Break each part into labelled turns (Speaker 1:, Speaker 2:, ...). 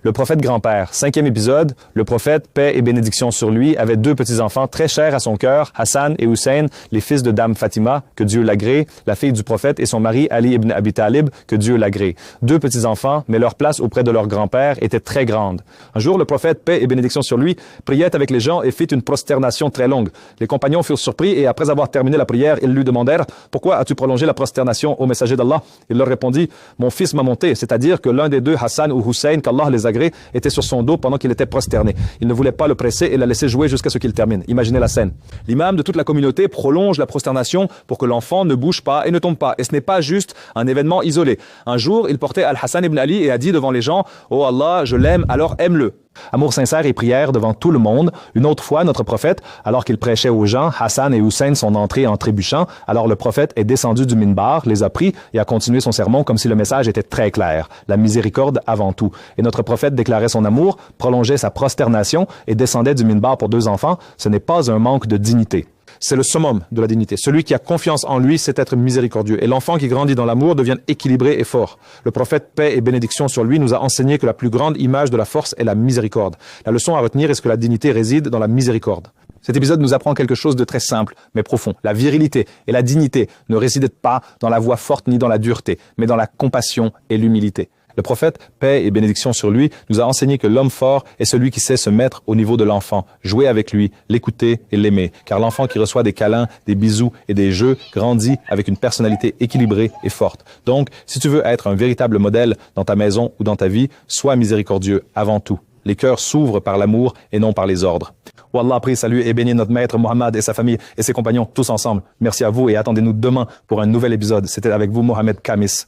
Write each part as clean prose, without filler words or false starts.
Speaker 1: Le prophète grand-père, 5e épisode, le prophète, paix et bénédiction sur lui, avait 2 petits-enfants très chers à son cœur, Hassan et Hussein, les fils de Dame Fatima, que Dieu l'agrée, la fille du prophète, et son mari Ali ibn Abi Talib, que Dieu l'agrée. 2 petits-enfants, mais leur place auprès de leur grand-père était très grande. Un jour, le prophète, paix et bénédiction sur lui, priait avec les gens et fit une prosternation très longue. Les compagnons furent surpris et après avoir terminé la prière, ils lui demandèrent « Pourquoi as-tu prolongé la prosternation au messager d'Allah ?» Il leur répondit « Mon fils m'a monté, c'est-à-dire que l'un des 2, Hassan ou Hussein, qu'Allah les agrée, était sur son dos pendant qu'il était prosterné. Il ne voulait pas le presser et l'a laissé jouer jusqu'à ce qu'il termine. » Imaginez la scène. L'imam de toute la communauté prolonge la prosternation pour que l'enfant ne bouge pas et ne tombe pas. Et ce n'est pas juste un événement isolé. Un jour, il portait Al-Hassan ibn Ali et a dit devant les gens « Oh Allah, je l'aime, alors aime-le ». Amour sincère et prière devant tout le monde. Une autre fois, notre prophète, alors qu'il prêchait aux gens, Hassan et Hussein sont entrés en trébuchant. Alors le prophète est descendu du minbar, les a pris et a continué son sermon comme si le message était très clair. La miséricorde avant tout. Et notre prophète déclarait son amour, prolongeait sa prosternation et descendait du minbar pour 2 enfants. Ce n'est pas un manque de dignité. C'est le summum de la dignité. Celui qui a confiance en lui, c'est être miséricordieux. Et l'enfant qui grandit dans l'amour devient équilibré et fort. Le prophète, paix et bénédiction sur lui, nous a enseigné que la plus grande image de la force est la miséricorde. La leçon à retenir est que la dignité réside dans la miséricorde. Cet épisode nous apprend quelque chose de très simple, mais profond. La virilité et la dignité ne résident pas dans la voix forte ni dans la dureté, mais dans la compassion et l'humilité. Le prophète, paix et bénédiction sur lui, nous a enseigné que l'homme fort est celui qui sait se mettre au niveau de l'enfant, jouer avec lui, l'écouter et l'aimer. Car l'enfant qui reçoit des câlins, des bisous et des jeux grandit avec une personnalité équilibrée et forte. Donc, si tu veux être un véritable modèle dans ta maison ou dans ta vie, sois miséricordieux avant tout. Les cœurs s'ouvrent par l'amour et non par les ordres. Wallah, prie, salue et bénis notre maître Mohammed et sa famille et ses compagnons, tous ensemble. Merci à vous et attendez-nous demain pour un nouvel épisode. C'était avec vous Mohamed Khamis.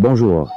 Speaker 2: Bonjour.